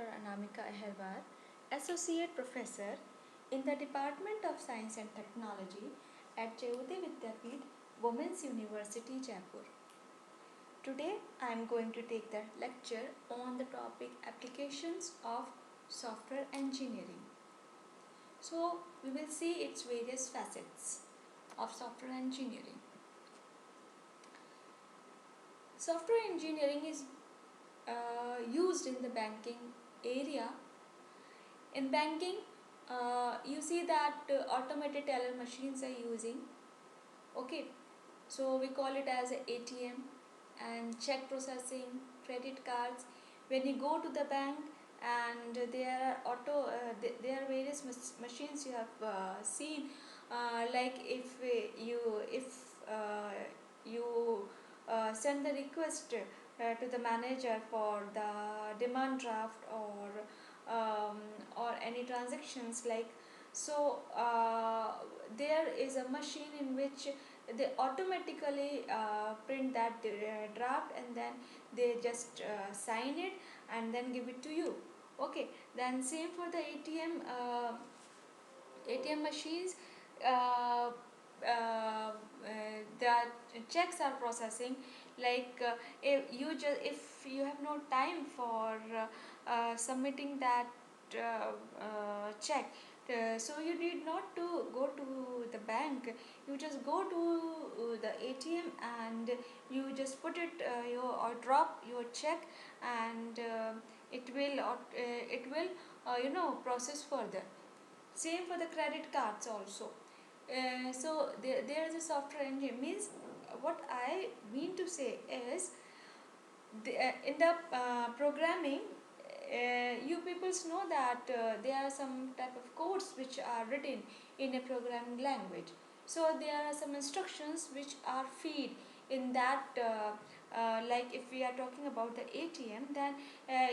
Dr. Anamika Aherwal, Associate Professor in the Department of Science and Technology at Jayodaya Vidyapeeth, Women's University, Jaipur. Today I am going to take the lecture on the topic applications of software engineering. So we will see its various facets of software engineering. Software engineering is used in the banking area. In banking, you see that automated teller machines are using. Okay, so we call it as a ATM and check processing, credit cards. When you go to the bank and there are there are various machines you have seen, like if you send the request to the manager for the demand draft um, or any transactions, like so there is a machine in which they automatically print that draft, and then they just sign it and then give it to you. Okay, then same for the ATM machines. uh, the checks are processing, like if you have no time for submitting that check, so you need not to go to the bank. You just go to the ATM and you just put it your or drop your check, and it will process further. Same for the credit cards also. There is a software engineer, means what I mean to say is in the programming, you people know that there are some type of codes which are written in a programming language. So there are some instructions which are feed in that, like if we are talking about the ATM, then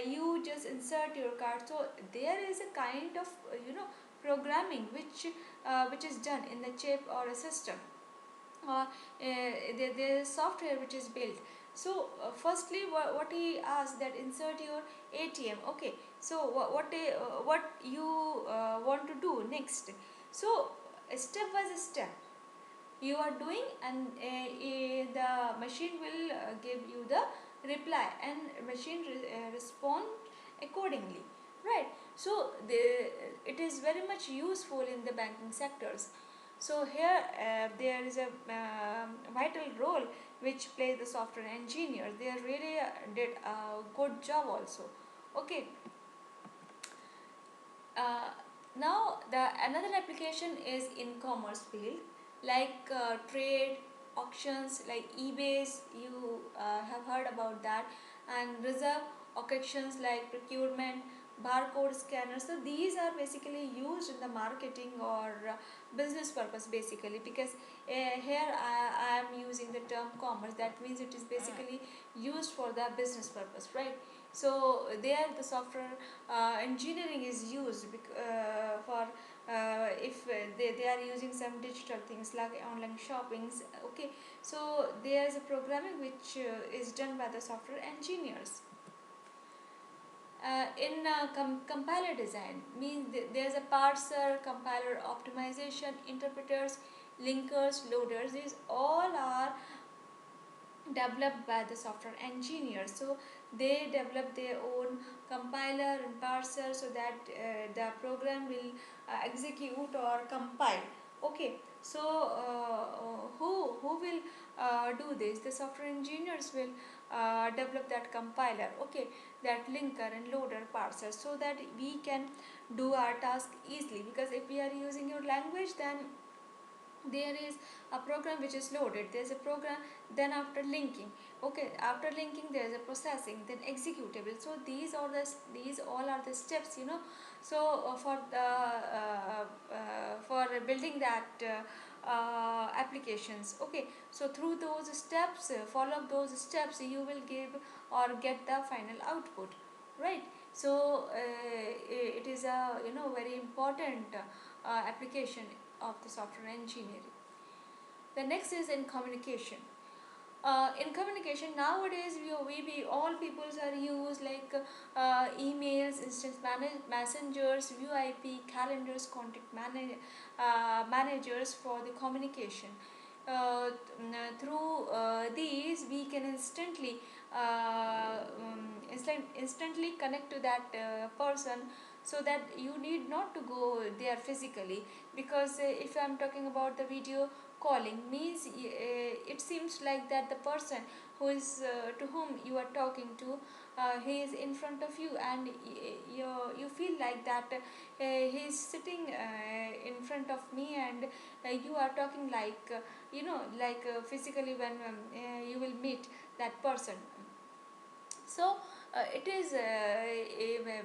you just insert your card. So there is a kind of programming which is done in the chip or a system, or there is software which is built. So firstly, what he asked, that insert your ATM. Okay, so what you want to do next. So step by step you are doing, and the machine will give you the reply, and machine respond accordingly, right? So it is very much useful in the banking sectors. So here there is a vital role which plays the software engineers. They really did a good job also. Okay. uh, Now the another application is in commerce field, like trade auctions, like eBay's, you have heard about that, and reserve auctions like procurement, barcode scanners. So these are basically used in the marketing or business purpose, basically, because here I am using the term commerce. That means it is basically used for the business purpose, right? So there the software engineering is used for if they are using some digital things like online shoppings. Okay, so there is a programming which is done by the software engineers. In compiler design, means there's a parser, compiler, optimization, interpreters, linkers, loaders. These all are developed by the software engineers. So they develop their own compiler and parser, so that the program will execute or compile. Okay, so who will do this? The software engineers will develop that compiler, okay, that linker and loader parser, so that we can do our task easily. Because if we are using your language, then there is a program which is loaded, there is a program, then after linking, okay, after linking there is a processing, then executable. So these all are the steps, so for building that applications. Okay, so through those steps, follow those steps, you will give or get the final output, right? So it is a very important application of the software engineering. The next is in communication. In communication nowadays, we all peoples are used, like emails, emails, instant messengers, VIP, calendars, contact managers for the communication. Through these, we can instantly connect to that person, so that you need not to go there physically. Because if I'm talking about the video calling, means it seems like that the person who is to whom you are talking to, he is in front of you, and you feel like that he is sitting in front of me, and you are talking like physically when you will meet that person. So it is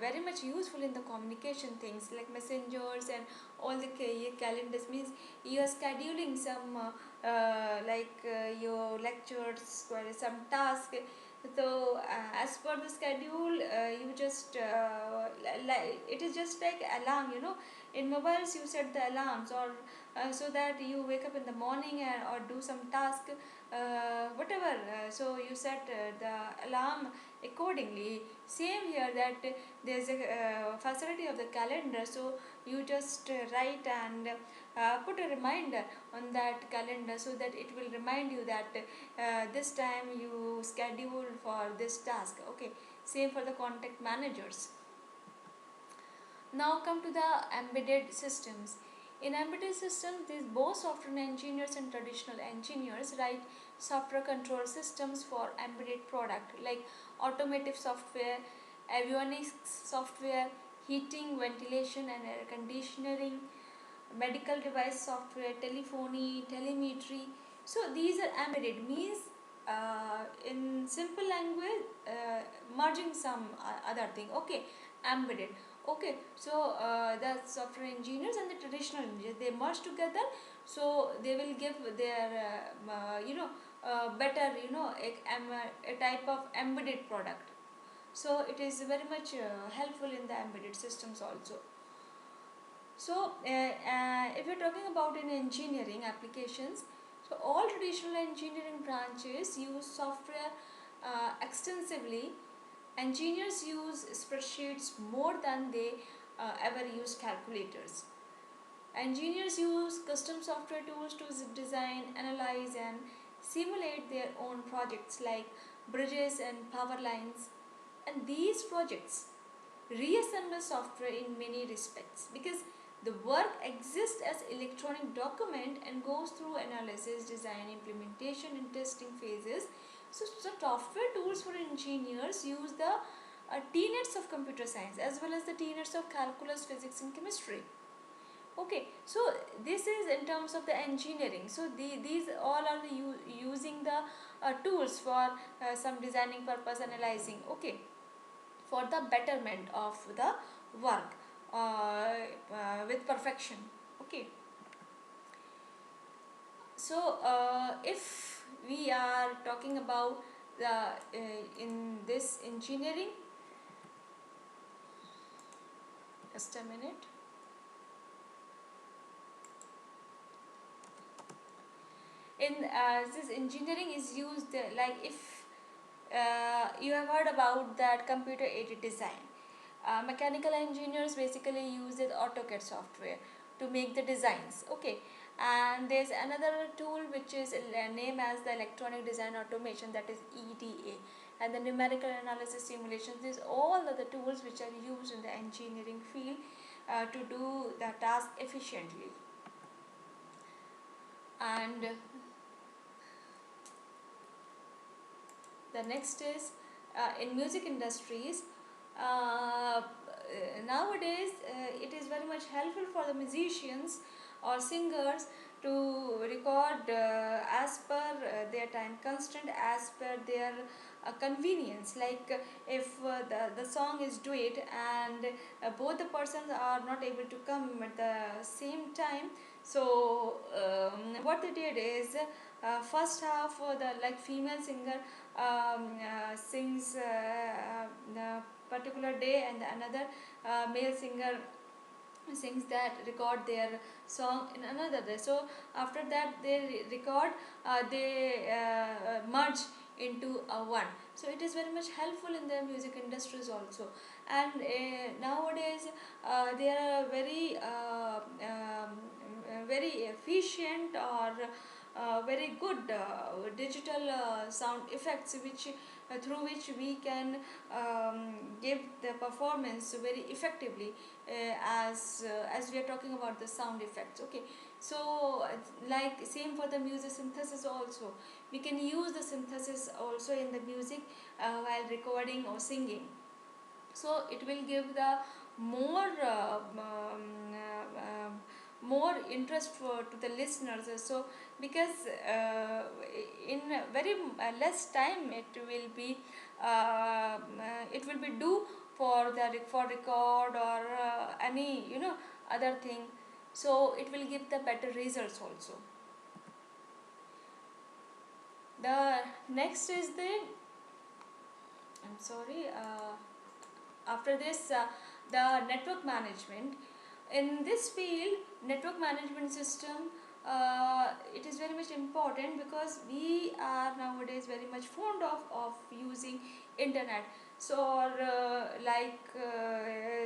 very much useful in the communication things like messengers and all the calendars. Means you are scheduling some your lectures or some task. So as per the schedule, you just it is just like alarm, in mobiles you set the alarms, or so that you wake up in the morning or do some task, whatever, so you set the alarm accordingly. Same here, that there's a facility of the calendar, so you just write and put a reminder on that calendar, so that it will remind you that this time you schedule for this task. Okay, same for the contact managers. Now come to the embedded systems. In embedded systems, these both software engineers and traditional engineers write software control systems for embedded product like automotive software, avionics software, heating, ventilation and air conditioning, medical device software, telephony, telemetry. So these are embedded, means in simple language, merging some other thing. Okay, embedded. Okay, so the software engineers and the traditional engineers, they merge together, so they will give their better, a type of embedded product. So it is very much helpful in the embedded systems also. So if you're talking about in engineering applications, so all traditional engineering branches use software extensively. Engineers use spreadsheets more than they ever used calculators. Engineers use custom software tools to design, analyze, and simulate their own projects like bridges and power lines. And these projects reassemble software in many respects, because the work exists as electronic document and goes through analysis, design, implementation, and testing phases. So software tools for engineers use the tenets of computer science as well as the tenets of calculus, physics, and chemistry. Okay, so this is in terms of the engineering. So these all are using the tools for some designing purpose, analyzing. Okay, for the betterment of the work with perfection. Okay, so if we are talking about the in this engineering, just a minute. In this engineering is used like if you have heard about that computer aided design. Mechanical engineers basically use the AutoCAD software to make the designs. Okay, and there's another tool which is named as the electronic design automation, that is EDA, and the numerical analysis simulations. These all are the tools which are used in the engineering field to do the task efficiently. And the next is in music industries. Uh, Nowadays, it is very much helpful for the musicians or singers to record as per their time constraint, as per their convenience. Like if the song is duet and both the persons are not able to come at the same time, so what they did is first half the like female singer sings the particular day, and another male singer sings that, record their song in another day. So after that they record, they merge into one. So it is very much helpful in the music industries also. and nowadays they are very efficient or very good digital sound effects which through which we can give the performance very effectively, as we are talking about the sound effects. Okay, so like same for the music synthesis also, we can use the synthesis also in the music while recording or singing. So it will give the more more interest for to the listeners. So because in very less time it will be due for the for record or any other thing, so it will give the better results also. The next is the, I'm sorry, after this the network management. In this field, network management system, it is very much important because we are nowadays very much fond of using internet. So like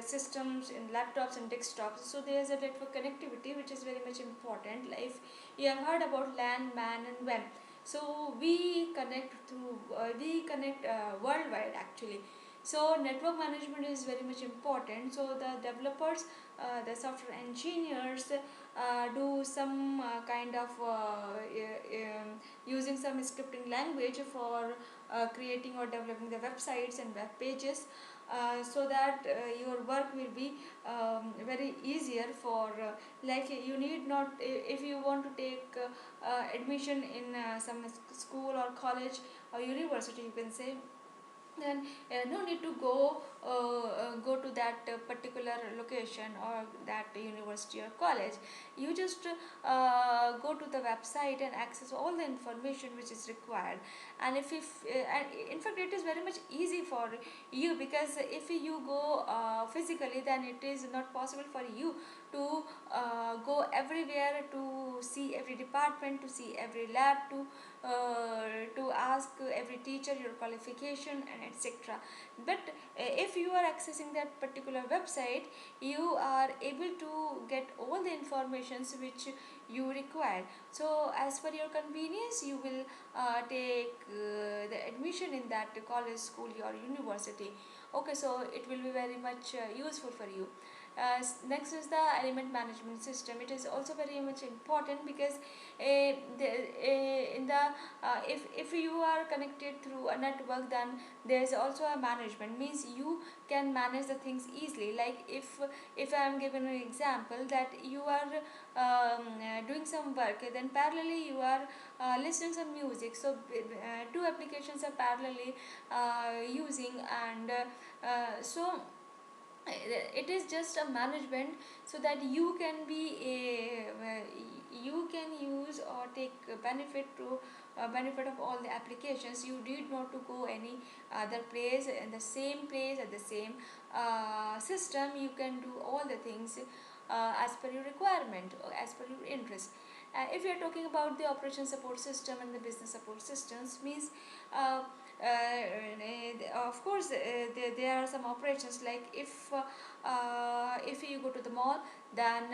systems in laptops and desktops, so there is a network connectivity which is very much important. Like if you have heard about LAN, MAN and WAN, so we connect through we connect worldwide actually. So network management is very much important. So the developers, the software engineers do some kind of using some scripting language for creating or developing the websites and web pages, so that your work will be very easier for like you need not, if you want to take admission in some school or college or university, you can say, then no need to go to that particular location or that university or college. You just go to the website and access all the information which is required. And if and in fact it is very much easy for you, because if you go physically, then it is not possible for you to go everywhere to see every department, to see every lab, to ask every teacher your qualification and etc. But if you are accessing that particular website, you are able to get all the informations which you require. So as per your convenience, you will take the admission in that college, school or university. Okay, so it will be very much useful for you. Next is the element management system. It is also very much important because in the if you are connected through a network, then there is also a management, means you can manage the things easily. Like if I am given an example that you are doing some work, then parallelly you are listening some music, so two applications are parallelly using, and so it is just a management, so that you can be you can use or take benefit to benefit of all the applications. You need not to go any other place, in the same place at the same system. You can do all the things as per your requirement or as per your interest. If you are talking about the operation support system and the business support systems, means of course there are some operations, like if you go to the mall, then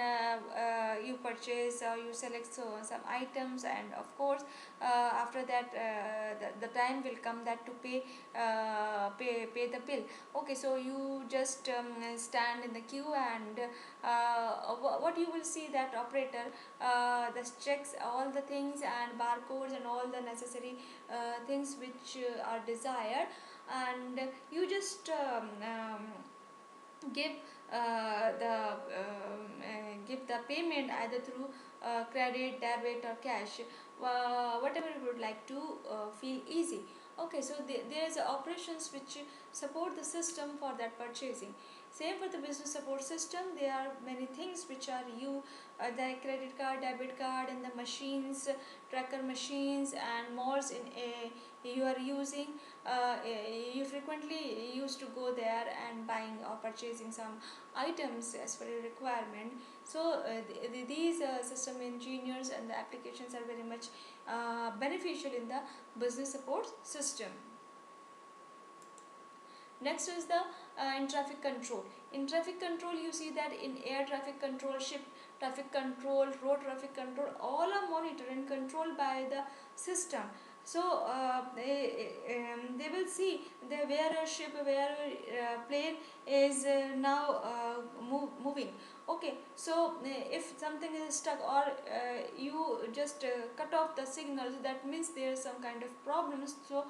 you purchase or you select some items, and of course after that the time will come that to pay the bill. Okay, so you just stand in the queue, and what you will see, that operator that checks all the things and barcodes and all the necessary things which are desired, and you just give give the payment either through credit, debit or cash, whatever you would like to feel easy. Okay, so there is operations which support the system for that purchasing. Same for the business support system, there are many things which are you the credit card, debit card, and the machines, tracker machines and malls in a you are using. You frequently used to go there and buying or purchasing some items as per your requirement. So these system engineers and the applications are very much beneficial in the business support system. Next is the in traffic control. In traffic control, you see that in air traffic control, ship traffic control, road traffic control, all are monitored and controlled by the system. So they will see where a ship, where a plane is now moving. Okay, so if something is stuck, or you just cut off the signals, that means there is some kind of problems. So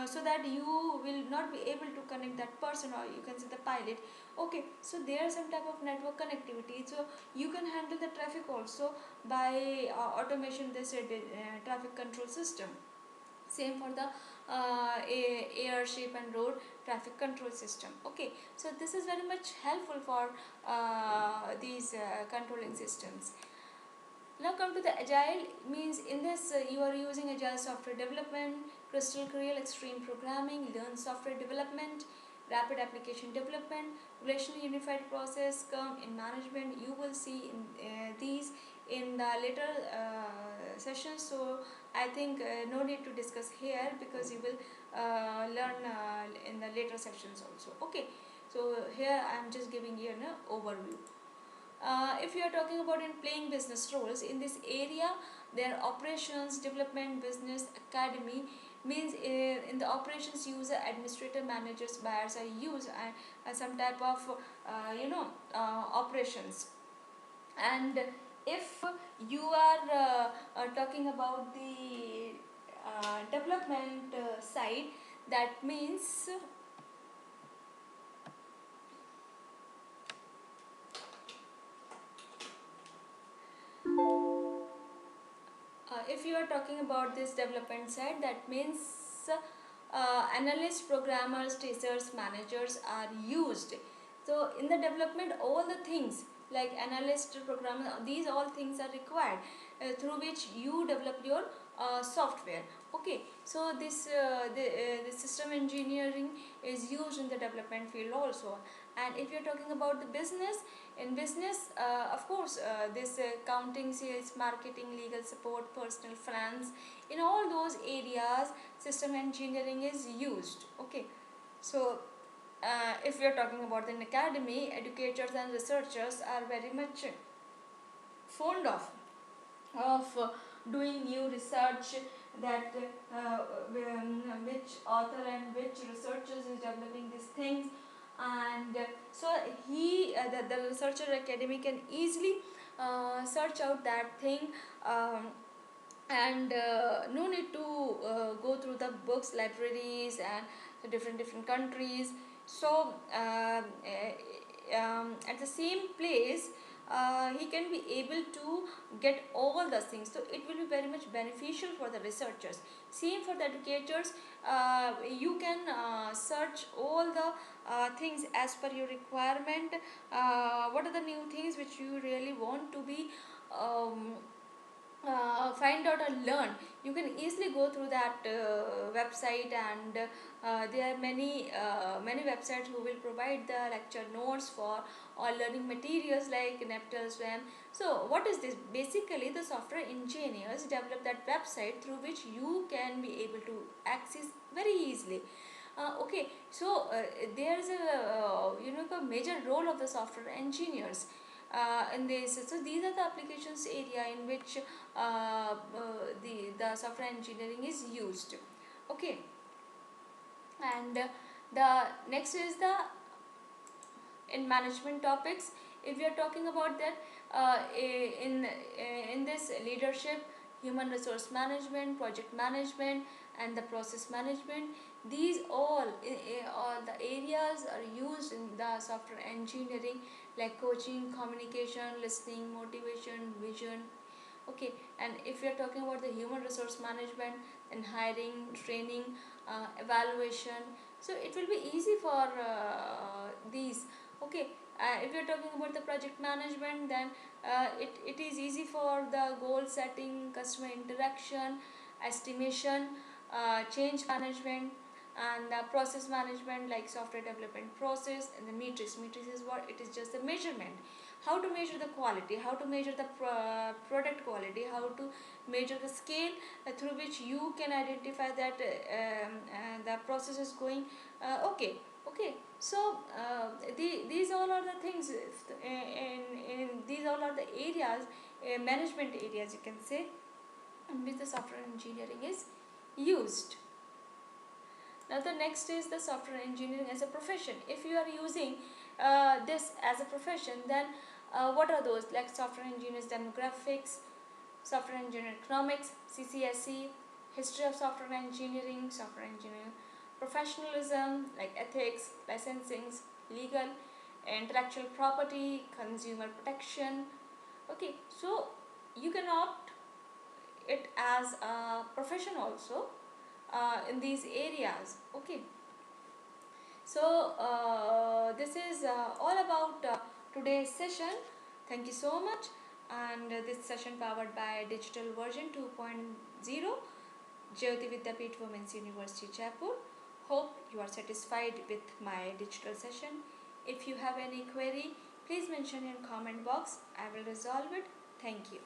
so that you will not be able to connect that person, or you can say the pilot. Okay, so there is some type of network connectivity, so you can handle the traffic also by automation, this traffic control system. Same for the airship and road traffic control system. Okay, so this is very much helpful for these controlling systems. Now come to the agile, means in this you are using agile software development, crystal clear extreme programming, learn software development, rapid application development, relational unified process come in management. You will see in these in the later sessions, so I think no need to discuss here, because you will learn in the later sections also. Okay, so here I am just giving you an overview. If you are talking about in playing business roles in this area, their operations development business academy, means in the operations user administrator managers buyers are used, and some type of operations. And if you are talking about the development side, that means if you are talking about this development side, that means analysts, programmers, testers, managers are used. So in the development, all the things like analyst, programmer, these all things are required through which you develop your software. Okay, so the system engineering is used in the development field also. And if you're talking about the business, in business, of course, this accounting, sales, marketing, legal support, personal finance, in all those areas system engineering is used. Okay, so if we are talking about an academy, educators and researchers are very much fond of doing new research, that which author and which researchers is developing these things. And so the researcher academy can easily search out that thing, and no need to go through the books, libraries, and different countries. So at the same place, he can be able to get all the things, so it will be very much beneficial for the researchers. Same for the educators, you can search all the things as per your requirement. What are the new things which you really want to be find out or learn? You can easily go through that website, and there are many websites who will provide the lecture notes for or learning materials like Neptune Swam. So what is this? Basically, the software engineers develop that website through which you can be able to access very easily. Okay, so there is a major role of the software engineers in this. So these are the applications area in which the software engineering is used. Okay, and the next is the in management topics. If we are talking about that, in this leadership, human resource management, project management, and the process management, these all the areas are used in the software engineering, like coaching, communication, listening, motivation, vision. Okay, and if we are talking about the human resource management, then hiring, training, evaluation, so it will be easy for these. Okay, if you are talking about the project management, then it is easy for the goal setting, customer interaction, estimation, change management, and process management, like software development process. And the matrix is what? It is just the measurement, how to measure the quality, how to measure the product quality, how to measure the scale through which you can identify that the process is going okay. Okay, so these all are the things in these all are the areas, management areas you can say, in which the software engineering is used. Now the next is the software engineering as a profession. If you are using this as a profession, then what are those, like software engineers demographics, software engineering economics, CCSE, history of software engineering, software engineering professionalism like ethics, licensing, legal, intellectual property, consumer protection. Okay, so you can opt it as a profession also in these areas. Okay, so this is all about today's session. Thank you so much. And this session powered by Digital Version 2.0, Jyoti Vidyapeeth Women's University, Jaipur. Hope you are satisfied with my digital session. If you have any query, please mention in comment box. I will resolve it. Thank you.